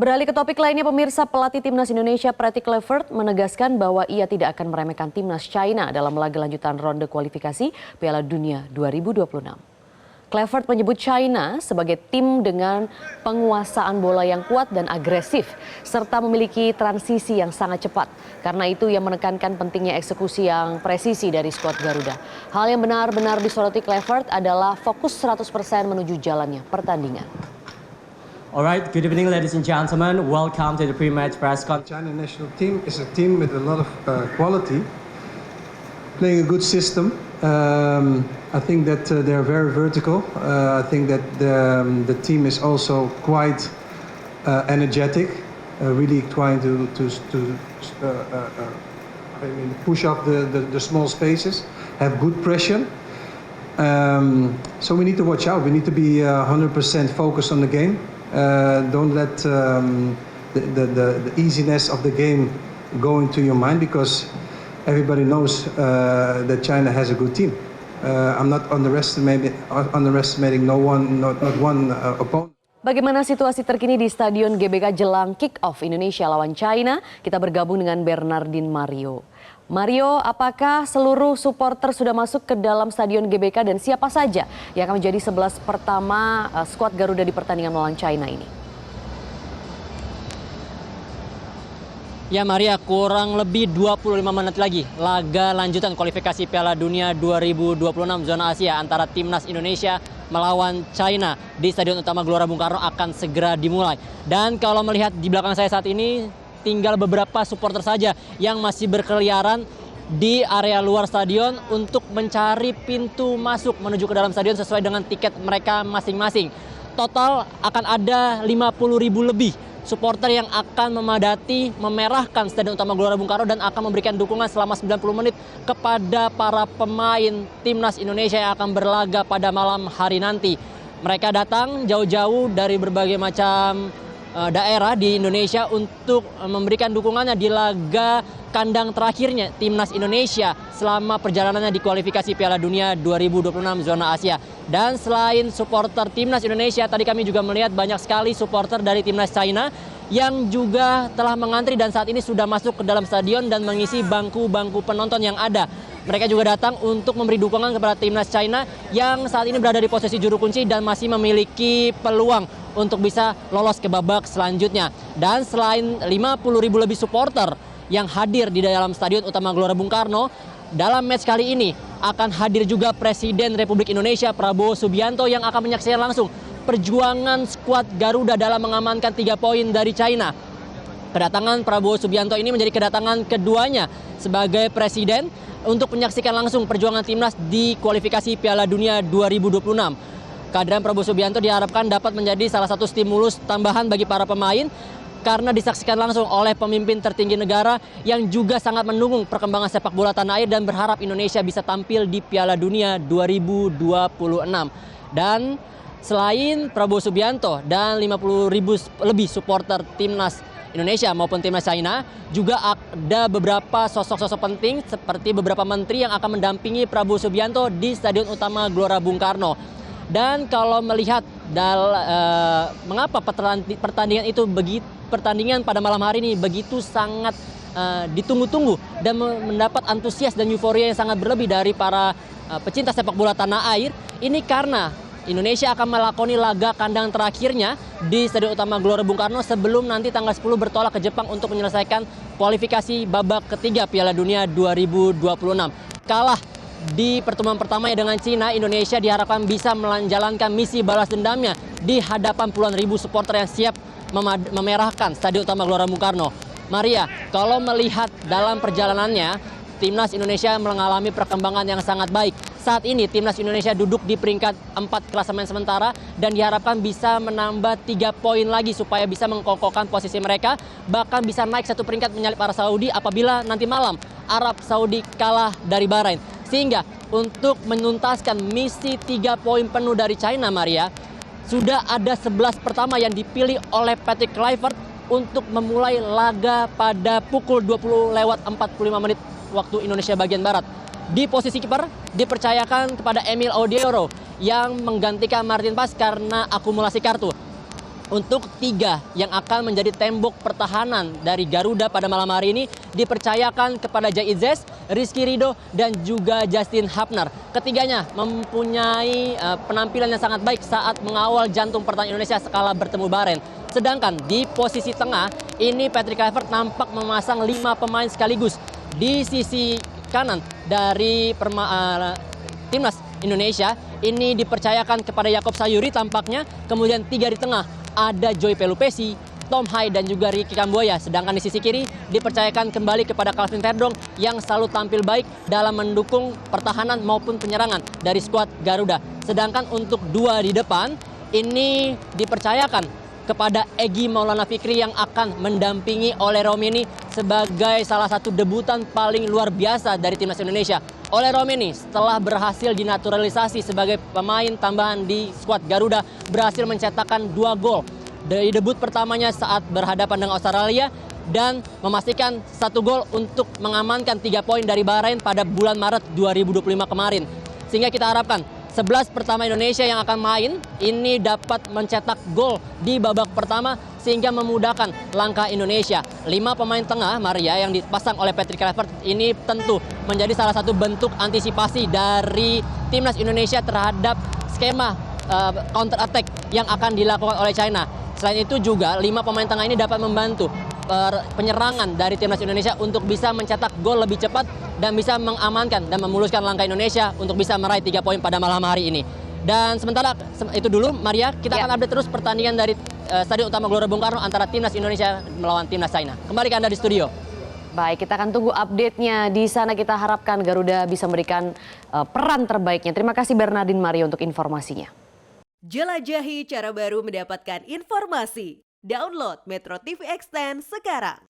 Beralih ke topik lainnya, pemirsa, pelatih timnas Indonesia Patrick Kluivert menegaskan bahwa ia tidak akan meremehkan timnas China dalam laga lanjutan ronde kualifikasi Piala Dunia 2026. Kluivert menyebut China sebagai tim dengan penguasaan bola yang kuat dan agresif, serta memiliki transisi yang sangat cepat. Karena itu ia menekankan pentingnya eksekusi yang presisi dari skuad Garuda. Hal yang benar-benar disoroti Kluivert adalah fokus 100% menuju jalannya pertandingan. Alright, good evening ladies and gentlemen. Welcome to the pre-match press conference. China national team is a team with a lot of quality, playing a good system. I think that they're very vertical. I think that the team is also quite energetic, really trying to push up the small spaces, have good pressure. So we need to watch out. We need to be 100% focused on the game. Don't let the easiness of the game go into your mind, because everybody knows that China has a good team. I'm not underestimating no one, not one opponent. Bagaimana situasi terkini di Stadion GBK jelang kick-off Indonesia lawan China? Kita bergabung dengan Bernardin Mario. Mario, apakah seluruh supporter sudah masuk ke dalam Stadion GBK dan siapa saja yang akan menjadi 11 pertama skuad Garuda di pertandingan melawan China ini? Ya Maria, kurang lebih 25 menit lagi laga lanjutan kualifikasi Piala Dunia 2026 zona Asia antara timnas Indonesia melawan China di Stadion Utama Gelora Bung Karno akan segera dimulai. Dan kalau melihat di belakang saya saat ini, tinggal beberapa supporter saja yang masih berkeliaran di area luar stadion untuk mencari pintu masuk menuju ke dalam stadion sesuai dengan tiket mereka masing-masing. Total akan ada 50.000 lebih supporter yang akan memadati, memerahkan Stadion Utama Gelora Bung Karno dan akan memberikan dukungan selama 90 menit kepada para pemain timnas Indonesia yang akan berlaga pada malam hari nanti. Mereka datang jauh-jauh dari berbagai macam daerah di Indonesia untuk memberikan dukungannya di laga kandang terakhirnya timnas Indonesia selama perjalanannya di kualifikasi Piala Dunia 2026 zona Asia. Dan selain supporter timnas Indonesia, tadi kami juga melihat banyak sekali supporter dari timnas China yang juga telah mengantri dan saat ini sudah masuk ke dalam stadion dan mengisi bangku-bangku penonton yang ada. Mereka juga datang untuk memberi dukungan kepada timnas China yang saat ini berada di posisi juru kunci dan masih memiliki peluang untuk bisa lolos ke babak selanjutnya. Dan selain 50.000 lebih supporter yang hadir di dalam Stadion Utama Gelora Bung Karno, dalam match kali ini akan hadir juga Presiden Republik Indonesia Prabowo Subianto yang akan menyaksikan langsung perjuangan skuad Garuda dalam mengamankan 3 poin dari China. Kedatangan Prabowo Subianto ini menjadi kedatangan keduanya sebagai presiden untuk menyaksikan langsung perjuangan timnas di kualifikasi Piala Dunia 2026. Kehadiran Prabowo Subianto diharapkan dapat menjadi salah satu stimulus tambahan bagi para pemain karena disaksikan langsung oleh pemimpin tertinggi negara yang juga sangat mendukung perkembangan sepak bola tanah air dan berharap Indonesia bisa tampil di Piala Dunia 2026. Dan selain Prabowo Subianto dan 50.000 lebih supporter timnas Indonesia maupun timnas China, juga ada beberapa sosok-sosok penting seperti beberapa menteri yang akan mendampingi Prabowo Subianto di Stadion Utama Gelora Bung Karno. Dan kalau melihat mengapa pertandingan pada malam hari ini begitu sangat ditunggu-tunggu dan mendapat antusias dan euforia yang sangat berlebih dari para pecinta sepak bola tanah air, ini karena Indonesia akan melakoni laga kandang terakhirnya di Stadion Utama Gelora Bung Karno sebelum nanti tanggal 10 bertolak ke Jepang untuk menyelesaikan kualifikasi babak ketiga Piala Dunia 2026. Kalah di pertemuan pertamanya dengan Cina, Indonesia diharapkan bisa menjalankan misi balas dendamnya di hadapan puluhan ribu supporter yang siap memerahkan Stadion Utama Gelora Bung Karno. Maria, kalau melihat dalam perjalanannya, timnas Indonesia mengalami perkembangan yang sangat baik. Saat ini timnas Indonesia duduk di peringkat 4 klasemen sementara dan diharapkan bisa menambah 3 poin lagi supaya bisa mengkokohkan posisi mereka, bahkan bisa naik 1 peringkat menyalip Arab Saudi apabila nanti malam Arab Saudi kalah dari Bahrain. Sehingga untuk menuntaskan misi 3 poin penuh dari China, Maria, sudah ada 11 pertama yang dipilih oleh Patrick Kluivert untuk memulai laga pada pukul 20:45 waktu Indonesia bagian Barat. Di posisi kiper dipercayakan kepada Emil Audiero yang menggantikan Martin Paes karena akumulasi kartu. Untuk 3 yang akan menjadi tembok pertahanan dari Garuda pada malam hari ini dipercayakan kepada Jai Izes, Rizky Ridho, dan juga Justin Hapner. Ketiganya mempunyai penampilan yang sangat baik saat mengawal jantung pertahanan Indonesia skala bertemu Bahrain. Sedangkan di posisi tengah, ini Patrick Kluivert nampak memasang 5 pemain sekaligus. Di sisi kanan dari timnas Indonesia, ini dipercayakan kepada Yaakob Sayuri tampaknya. Kemudian 3 di tengah, ada Joy Pelupesi, Tom Hai, dan juga Ricky Kamboya. Sedangkan di sisi kiri dipercayakan kembali kepada Calvin Verdong yang selalu tampil baik dalam mendukung pertahanan maupun penyerangan dari skuad Garuda. Sedangkan untuk 2 di depan, ini dipercayakan kepada Egy Maulana Fikri yang akan mendampingi Ole Romeni sebagai salah satu debutan paling luar biasa dari timnas Indonesia. Ole Romeni setelah berhasil dinaturalisasi sebagai pemain tambahan di skuad Garuda berhasil mencetakkan 2 gol dari debut pertamanya saat berhadapan dengan Australia dan memastikan 1 gol untuk mengamankan 3 poin dari Bahrain pada bulan Maret 2025 kemarin. Sehingga kita harapkan 11 pertama Indonesia yang akan main ini dapat mencetak gol di babak pertama sehingga memudahkan langkah Indonesia. 5 pemain tengah Maria yang dipasang oleh Patrick Kluivert ini tentu menjadi salah satu bentuk antisipasi dari timnas Indonesia terhadap skema counter attack yang akan dilakukan oleh China. Selain itu juga 5 pemain tengah ini dapat membantu penyerangan dari timnas Indonesia untuk bisa mencetak gol lebih cepat dan bisa mengamankan dan memuluskan langkah Indonesia untuk bisa meraih 3 poin pada malam hari ini. Dan sementara itu dulu Maria, kita akan update terus pertandingan dari Stadion Utama Gelora Bung Karno antara timnas Indonesia melawan timnas China. Kembali ke Anda di studio. Baik, kita akan tunggu update-nya. Di sana kita harapkan Garuda bisa memberikan peran terbaiknya. Terima kasih Bernardin Mario untuk informasinya. Jelajahi cara baru mendapatkan informasi. Download Metro TV Extend sekarang.